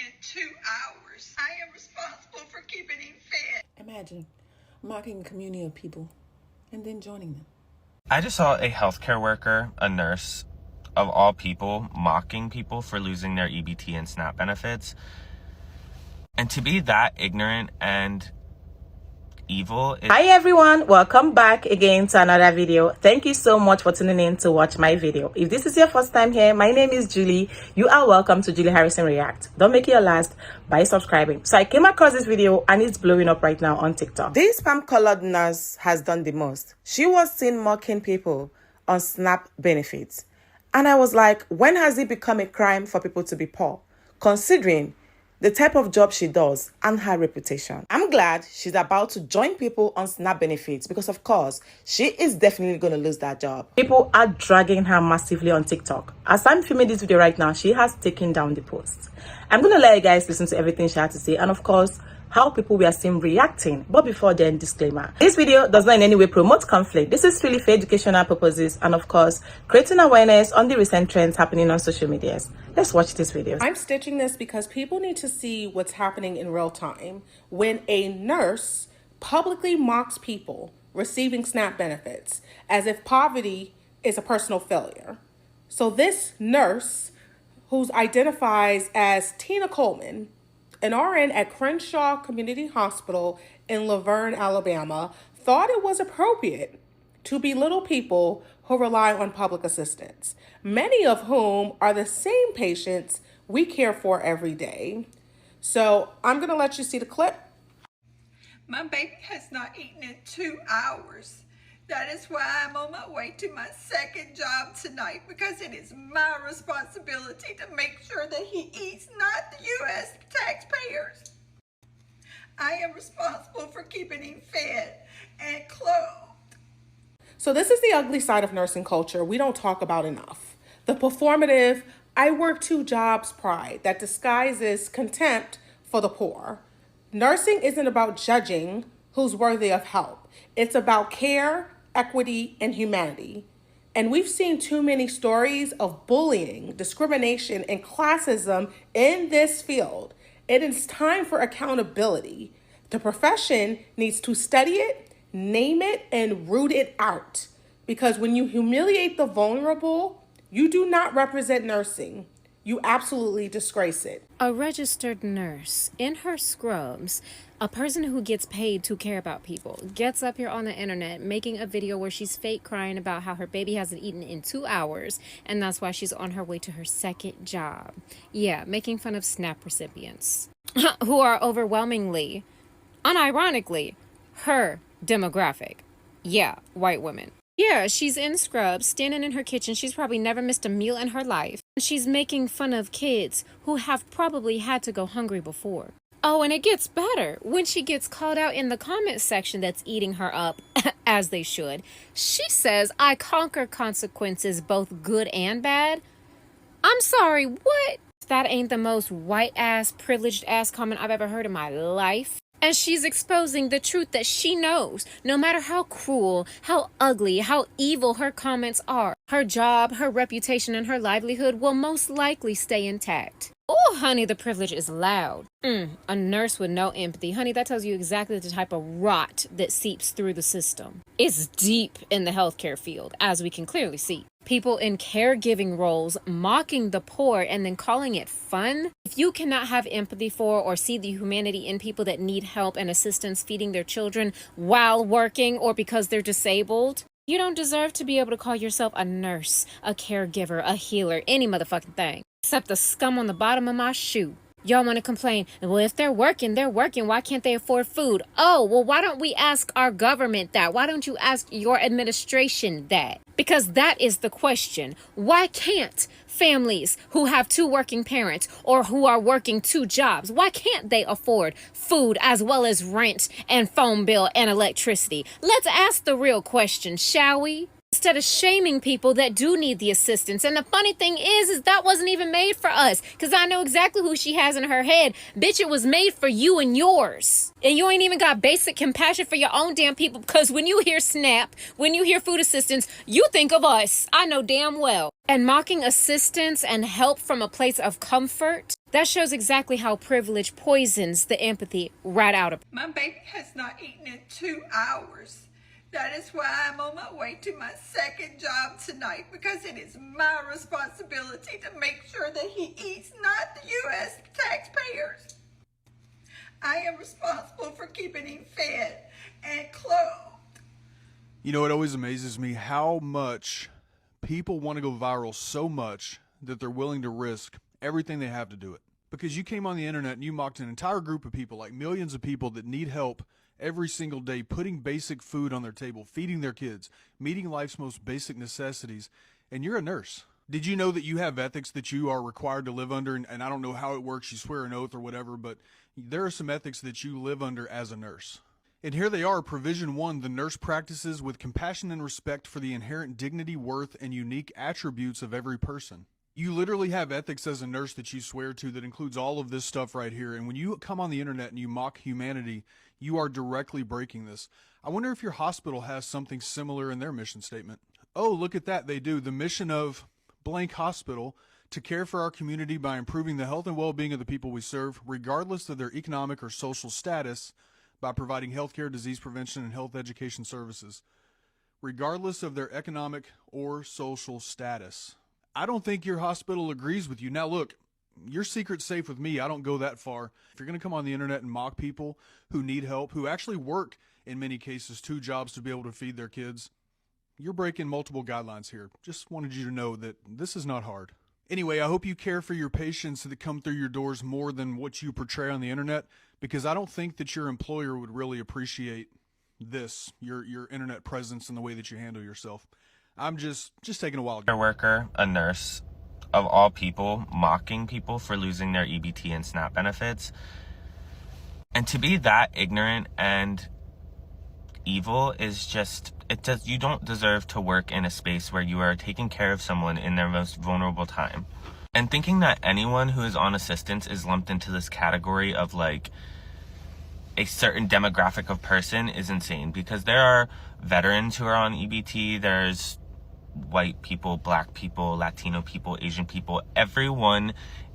in 2 hours. I am responsible for keeping him fed. Imagine mocking a community of people and then joining them. I just saw a healthcare worker, a nurse, of all people, mocking people for losing their EBT and SNAP benefits. And to be that ignorant and evil. Hi everyone, welcome back again to another video. Thank you so much for tuning in to watch my video. If this is your first time here, my name is Julie. You are welcome to Julie Harrison React. Don't make it your last by subscribing. So I came across this video and it's blowing up right now on TikTok. This palm-colored nurse has done the most. She was seen mocking people on SNAP benefits. And I was like, when has it become a crime for people to be poor? Considering the type of job she does and her reputation. I'm glad she's about to join people on SNAP benefits because, of course, she is definitely going to lose that job. People are dragging her massively on TikTok. As I'm filming this video right now, she has taken down the post. I'm going to let you guys listen to everything she had to say and, of course, how people were seen reacting. But before then, disclaimer. This video does not in any way promote conflict. This is really for educational purposes and, of course, creating awareness on the recent trends happening on social medias. Let's watch this video. I'm stitching this because people need to see what's happening in real time when a nurse publicly mocks people receiving SNAP benefits as if poverty is a personal failure. So this nurse, who identifies as Tina Coleman, an RN at Crenshaw Community Hospital in Laverne, Alabama, thought it was appropriate to belittle people who rely on public assistance, many of whom are the same patients we care for every day. So I'm going to let you see the clip. My baby has not eaten in 2 hours. That is why I'm on my way to my second job tonight, because it is my responsibility to make sure that he eats, not the U.S. taxpayers. I am responsible for keeping him fed and clothed. So this is the ugly side of nursing culture we don't talk about enough. The performative, I work 2 jobs pride that disguises contempt for the poor. Nursing isn't about judging who's worthy of help. It's about care, equity, and humanity. And we've seen too many stories of bullying, discrimination, and classism in this field. It is time for accountability. The profession needs to study it, name it, and root it out. Because when you humiliate the vulnerable, you do not represent nursing. You absolutely disgrace it. A registered nurse in her scrubs, a person who gets paid to care about people, gets up here on the internet making a video where she's fake crying about how her baby hasn't eaten in 2 hours and that's why she's on her way to her second job. Yeah, making fun of SNAP recipients who are overwhelmingly, unironically, her demographic. Yeah, white women. Yeah, she's in scrubs, standing in her kitchen. She's probably never missed a meal in her life. She's making fun of kids who have probably had to go hungry before. Oh, and it gets better. When she gets called out in the comment section that's eating her up, as they should, she says, I conquer consequences, both good and bad. I'm sorry, what? That ain't the most white-ass, privileged-ass comment I've ever heard in my life. And she's exposing the truth that she knows. No matter how cruel, how ugly, how evil her comments are, her job, her reputation, and her livelihood will most likely stay intact. Oh, honey, the privilege is loud. A nurse with no empathy. Honey, that tells you exactly the type of rot that seeps through the system. It's deep in the healthcare field, as we can clearly see. People in caregiving roles mocking the poor and then calling it fun. If you cannot have empathy for or see the humanity in people that need help and assistance feeding their children while working or because they're disabled, you don't deserve to be able to call yourself a nurse, a caregiver, a healer, any motherfucking thing. Except the scum on the bottom of my shoe. Y'all want to complain, well, if they're working, why can't they afford food? Oh, well, why don't we ask our government that? Why don't you ask your administration that? Because that is the question. Why can't families who have 2 working parents or who are working 2 jobs, why can't they afford food as well as rent and phone bill and electricity? Let's ask the real question, shall we? Instead of shaming people that do need the assistance. And the funny thing is that wasn't even made for us. Because I know exactly who she has in her head. Bitch, it was made for you and yours. And you ain't even got basic compassion for your own damn people. Because when you hear SNAP, when you hear food assistance, you think of us. I know damn well. And mocking assistance and help from a place of comfort That shows exactly how privilege poisons the empathy right out of. My baby has not eaten in 2 hours. That is why I'm on my way to my second job tonight, because it is my responsibility to make sure that he eats, not the U.S. taxpayers. I am responsible for keeping him fed and clothed. You know, it always amazes me how much people want to go viral so much that they're willing to risk everything they have to do it. Because you came on the internet and you mocked an entire group of people, like millions of people that need help every single day, putting basic food on their table, feeding their kids, meeting life's most basic necessities, and you're a nurse. Did you know that you have ethics that you are required to live under? And I don't know how it works, you swear an oath or whatever, but there are some ethics that you live under as a nurse. And here they are, Provision 1, the nurse practices with compassion and respect for the inherent dignity, worth, and unique attributes of every person. You literally have ethics as a nurse that you swear to that includes all of this stuff right here. And when you come on the internet and you mock humanity, you are directly breaking this. I wonder if your hospital has something similar in their mission statement. Oh, look at that. They do. The mission of blank hospital to care for our community by improving the health and well-being of the people we serve, regardless of their economic or social status, by providing healthcare, disease prevention, and health education services, regardless of their economic or social status. I don't think your hospital agrees with you. Now, look, your secret's safe with me. I don't go that far. If you're going to come on the internet and mock people who need help, who actually work, in many cases, 2 jobs to be able to feed their kids, you're breaking multiple guidelines here. Just wanted you to know that this is not hard. Anyway, I hope you care for your patients that come through your doors more than what you portray on the internet, because I don't think that your employer would really appreciate this, your internet presence and the way that you handle yourself. I'm just taking a while. A worker, a nurse, of all people, mocking people for losing their EBT and SNAP benefits. And to be that ignorant and evil is just, you don't deserve to work in a space where you are taking care of someone in their most vulnerable time. And thinking that anyone who is on assistance is lumped into this category of like a certain demographic of person is insane, because there are veterans who are on EBT, there's white people, black people, Latino people, Asian people. Everyone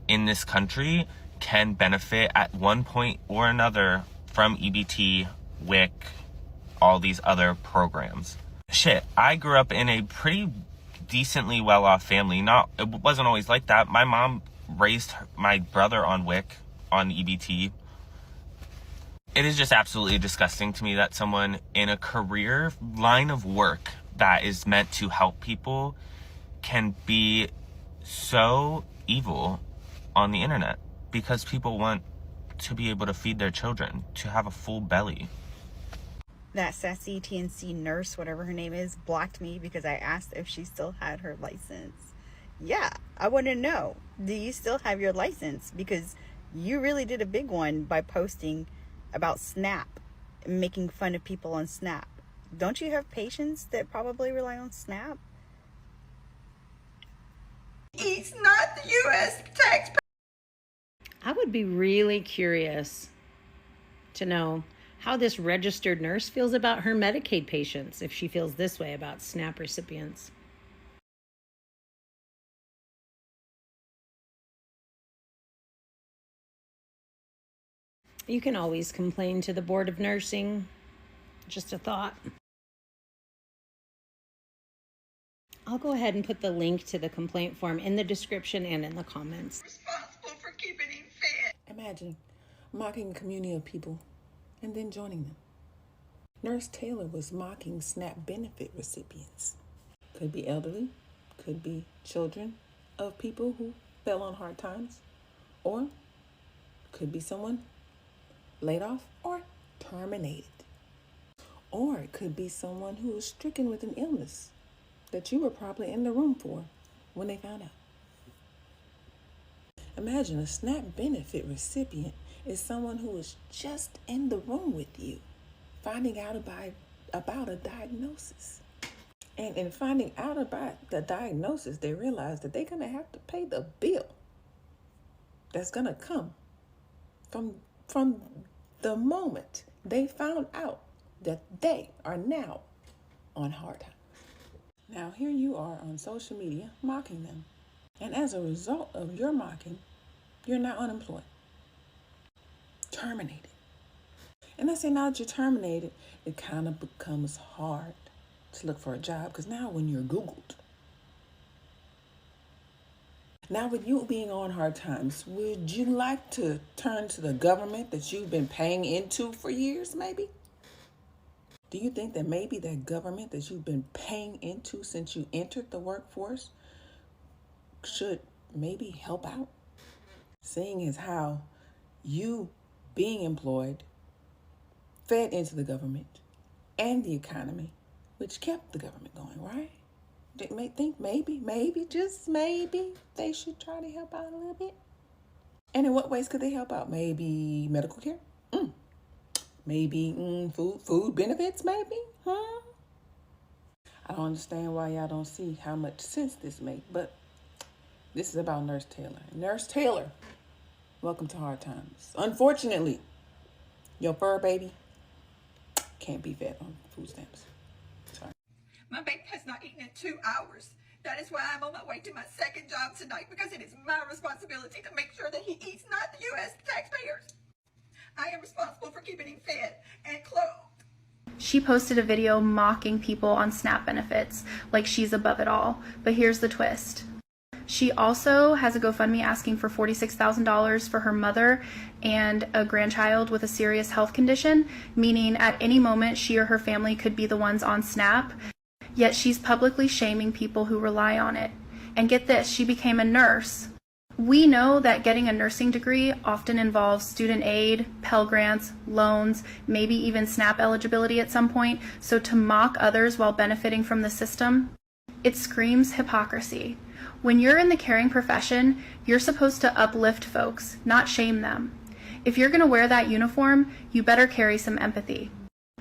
in this country can benefit at one point or another from EBT, WIC, all these other programs. Shit, I grew up in a pretty decently well-off family. It wasn't always like that. My mom raised my brother on WIC, on EBT. It is just absolutely disgusting to me that someone in a career line of work that is meant to help people can be so evil on the internet, because people want to be able to feed their children, to have a full belly. That sassy TNC nurse, whatever her name is, blocked me because I asked if she still had her license. Yeah, I want to know, do you still have your license? Because you really did a big one by posting about SNAP and making fun of people on SNAP. Don't you have patients that probably rely on SNAP? He's not the U.S. taxpayer. I would be really curious to know how this registered nurse feels about her Medicaid patients, if she feels this way about SNAP recipients. You can always complain to the Board of Nursing. Just a thought. I'll go ahead and put the link to the complaint form in the description and in the comments. Responsible for keeping him fed. Imagine mocking a community of people and then joining them. Nurse Taylor was mocking SNAP benefit recipients. Could be elderly, could be children of people who fell on hard times, or could be someone laid off or terminated. Or it could be someone who was stricken with an illness that you were probably in the room for when they found out. Imagine a SNAP benefit recipient is someone who was just in the room with you, finding out about a diagnosis. And in finding out about the diagnosis, they realize that they're going to have to pay the bill that's going to come from the moment they found out that they are now on hard time. Now here you are on social media mocking them. And as a result of your mocking, You're not unemployed. Terminated. And I say now that you're terminated, it kind of becomes hard to look for a job, because now when you're Googled, now with you being on hard times, would you like to turn to the government that you've been paying into for years, maybe? Do you think that maybe that government that you've been paying into since you entered the workforce should maybe help out? Seeing as how you being employed fed into the government and the economy, which kept the government going, right? They may think maybe, just maybe, they should try to help out a little bit. And in what ways could they help out? Maybe medical care? Maybe food benefits, maybe? I don't understand why y'all don't see how much sense this makes, but this is about Nurse Taylor. Nurse Taylor, welcome to hard times. Unfortunately, your fur baby can't be fed on food stamps. Sorry. My baby has not eaten in 2 hours. That is why I'm on my way to my second job tonight, because it is my responsibility to make sure that he eats, not the U.S. taxpayers. I am responsible for keeping him fed and clothed. She posted a video mocking people on SNAP benefits, like she's above it all. But here's the twist. She also has a GoFundMe asking for $46,000 for her mother and a grandchild with a serious health condition, meaning at any moment she or her family could be the ones on SNAP. Yet she's publicly shaming people who rely on it. And get this, she became a nurse. We know that getting a nursing degree often involves student aid, Pell Grants, loans, maybe even SNAP eligibility at some point. So to mock others while benefiting from the system, it screams hypocrisy. When you're in the caring profession, you're supposed to uplift folks, not shame them. If you're going to wear that uniform, you better carry some empathy.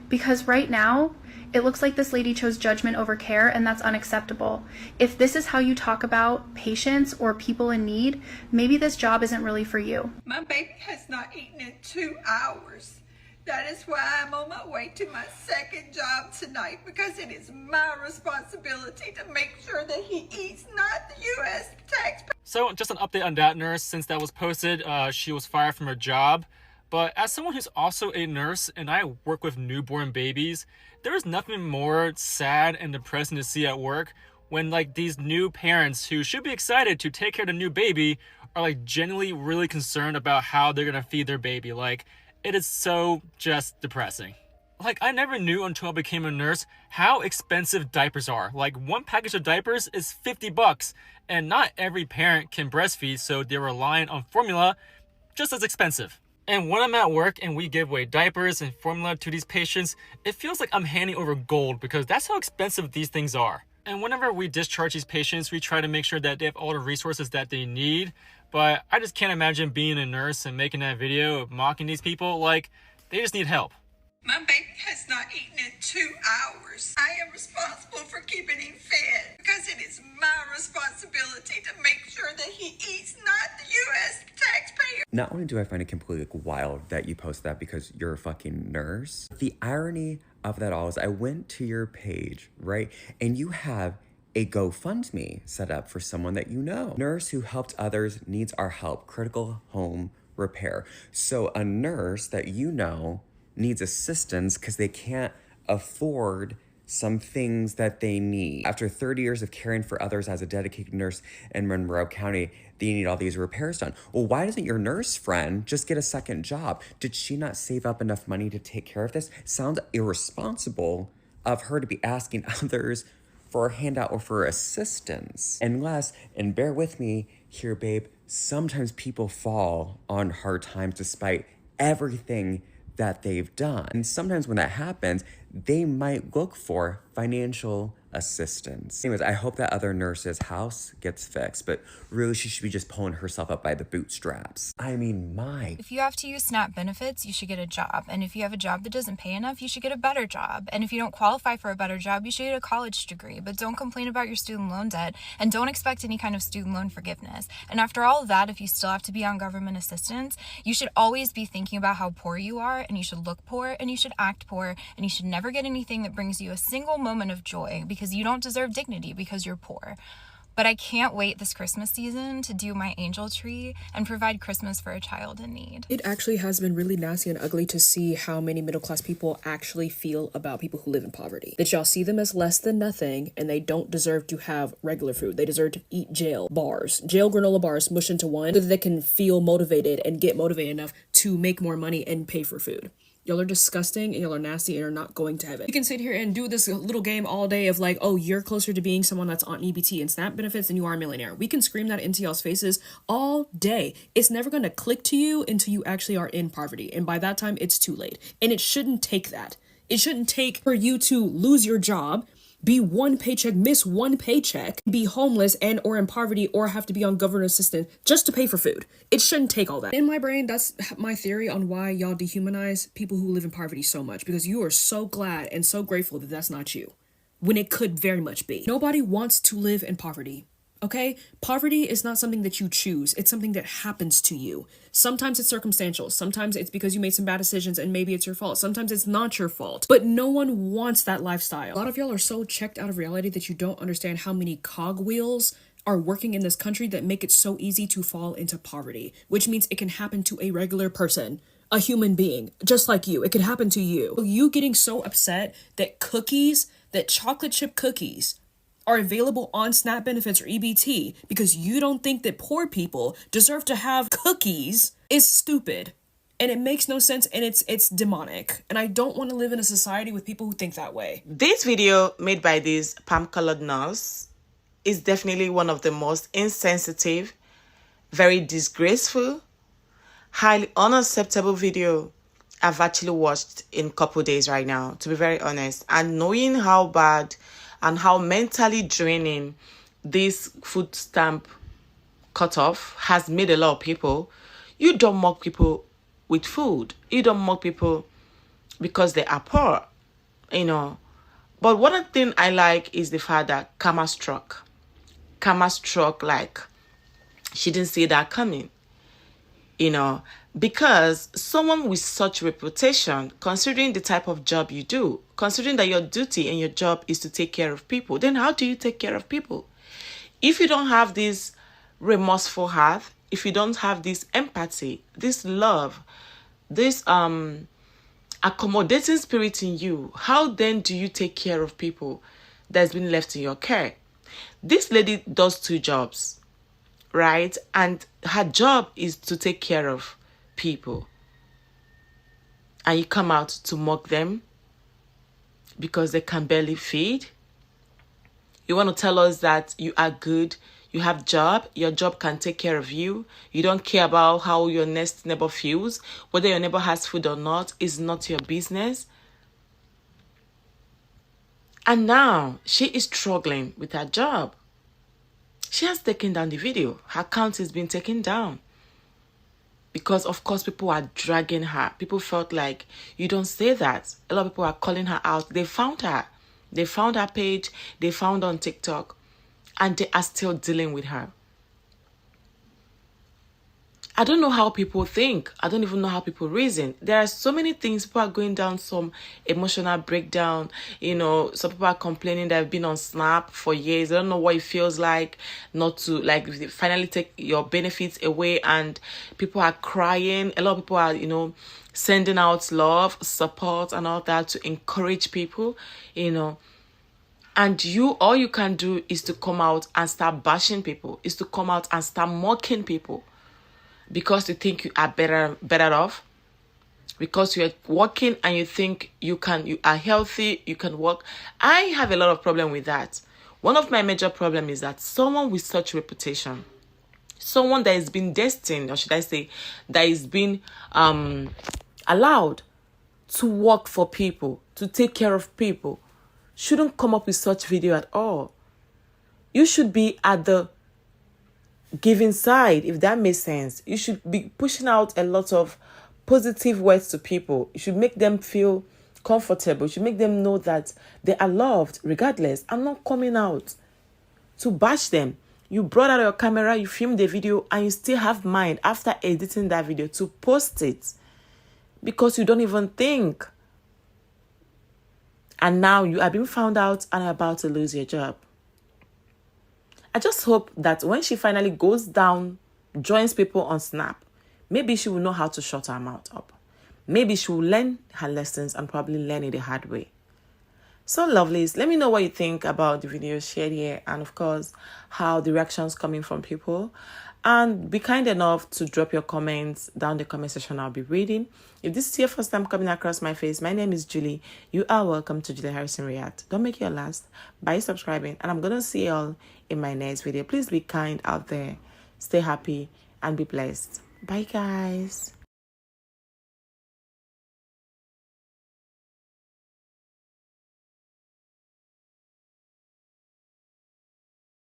Because right now, it looks like this lady chose judgment over care, and that's unacceptable. If this is how you talk about patients or people in need, maybe this job isn't really for you. My baby has not eaten in 2 hours. That is why I'm on my way to my second job tonight, because it is my responsibility to make sure that he eats, not the U.S. taxpayer. So just an update on that nurse. Since that was posted, she was fired from her job. But as someone who's also a nurse and I work with newborn babies, there is nothing more sad and depressing to see at work when like these new parents who should be excited to take care of the new baby are like genuinely really concerned about how they're gonna feed their baby. Like, it is so just depressing. Like, I never knew until I became a nurse how expensive diapers are. Like, one package of diapers is $50, and not every parent can breastfeed, so they're relying on formula, just as expensive. And when I'm at work and we give away diapers and formula to these patients, it feels like I'm handing over gold, because that's how expensive these things are. And whenever we discharge these patients, we try to make sure that they have all the resources that they need. But I just can't imagine being a nurse and making that video of mocking these people. Like, they just need help. My baby has not eaten in 2 hours. I am responsible for keeping him fed, because it is my responsibility to make sure that he eats, not the U.S. taxpayer. Not only do I find it completely wild that you post that because you're a fucking nurse, the irony of that all is I went to your page, right? And you have a GoFundMe set up for someone that you know. Nurse who helped others needs our help, critical home repair. So a nurse that you know needs assistance because they can't afford some things that they need. After 30 years of caring for others as a dedicated nurse in Monroe County, they need all these repairs done. Well, why doesn't your nurse friend just get a second job? Did she not save up enough money to take care of this? Sounds irresponsible of her to be asking others for a handout or for assistance. Unless, and bear with me here, babe, sometimes people fall on hard times despite everything that they've done. And sometimes when that happens, they might look for financial assistance. Anyways, I hope that other nurse's house gets fixed, but really she should be just pulling herself up by the bootstraps. I mean, If you have to use SNAP benefits, you should get a job. And if you have a job that doesn't pay enough, you should get a better job. And if you don't qualify for a better job, you should get a college degree. But don't complain about your student loan debt, and don't expect any kind of student loan forgiveness. And after all of that, if you still have to be on government assistance, you should always be thinking about how poor you are, and you should look poor, and you should act poor, and you should never get anything that brings you a single moment of joy, because you don't deserve dignity because you're poor. But I can't wait this Christmas season to do my angel tree and provide Christmas for a child in need. It actually has been really nasty and ugly to see how many middle class people actually feel about people who live in poverty. That y'all see them as less than nothing and they don't deserve to have regular food. They deserve to eat jail granola bars mushed into one so that they can feel motivated and get motivated enough to make more money and pay for food. Y'all are disgusting and y'all are nasty and are not going to heaven. You can sit here and do this little game all day of like, oh, you're closer to being someone that's on EBT and SNAP benefits than you are a millionaire. We can scream that into y'all's faces all day. It's never going to click to you until you actually are in poverty. And by that time, it's too late. And it shouldn't take that. It shouldn't take for you to lose your job, be one paycheck, miss one paycheck, be homeless and or in poverty or have to be on government assistance just to pay for food. It shouldn't take all that. In my brain, that's my theory on why y'all dehumanize people who live in poverty so much, because you are so glad and so grateful that that's not you, when it could very much be. Nobody wants to live in poverty. Okay? Poverty is not something that you choose. It's something that happens to you. Sometimes it's circumstantial. Sometimes it's because you made some bad decisions and maybe it's your fault. Sometimes it's not your fault. But no one wants that lifestyle. A lot of y'all are so checked out of reality that you don't understand how many cogwheels are working in this country that make it so easy to fall into poverty, which means it can happen to a regular person, a human being, just like you. It could happen to you. You getting so upset that chocolate chip cookies are available on SNAP benefits or EBT because you don't think that poor people deserve to have cookies is stupid. And it makes no sense, and it's demonic. And I don't want to live in a society with people who think that way. This video made by this palm-colored nurse is definitely one of the most insensitive, very disgraceful, highly unacceptable video I've actually watched in a couple days right now, to be very honest. And knowing how bad and how mentally draining this food stamp cutoff has made a lot of people. You don't mock people with food. You don't mock people because they are poor, you know. But one thing I like is the fact that karma struck. Karma struck like she didn't see that coming, you know. Because someone with such reputation, considering the type of job you do, considering that your duty and your job is to take care of people, then how do you take care of people? If you don't have this remorseful heart, if you don't have this empathy, this love, this accommodating spirit in you, how then do you take care of people that's been left in your care? This lady does two jobs, right? And her job is to take care of people, and you come out to mock them because they can barely feed. You want to tell us that you are good, you have job, your job can take care of you, you don't care about how your next neighbor feels, whether your neighbor has food or not is not your business. And now she is struggling with her job. She has taken down the video. Her account has been taken down. Because, of course, people are dragging her. People felt like, you don't say that. A lot of people are calling her out. They found her. They found her page. They found her on TikTok. And they are still dealing with her. I don't know how people think. I don't even know how people reason. There are so many things. People are going down some emotional breakdown. You know, some people are complaining they've been on SNAP for years. They don't know what it feels like not to, like, finally take your benefits away, and people are crying. A lot of people are, you know, sending out love, support, and all that to encourage people, you know. And all you can do is to come out and start bashing people, is to come out and start mocking people. Because you think you are better off, because you're working and you think you are healthy, you can work. I have a lot of problem with that. One of my major problem is that someone with such reputation, someone that has been destined, or should I say, that has been allowed to work for people, to take care of people, shouldn't come up with such video at all. You should be at the giving side, if that makes sense. You should be pushing out a lot of positive words to people. You should make them feel comfortable. You should make them know that they are loved regardless. I'm not coming out to bash them. You brought out your camera, you filmed the video, and you still have mind after editing that video to post it because you don't even think. And now you are being found out and are about to lose your job. I just hope that when she finally goes down, joins people on Snap, maybe she will know how to shut her mouth up. Maybe she will learn her lessons and probably learn it the hard way. So lovelies, let me know what you think about the video shared here, and of course how the reactions coming from people. And be kind enough to drop your comments down the comment section. I'll be reading. If this is your first time coming across my face, my name is Julie. You are welcome to Julie Harrison React. Don't make it your last by subscribing, and I'm gonna see you all in my next video. Please be kind out there, stay happy, and be blessed. Bye guys.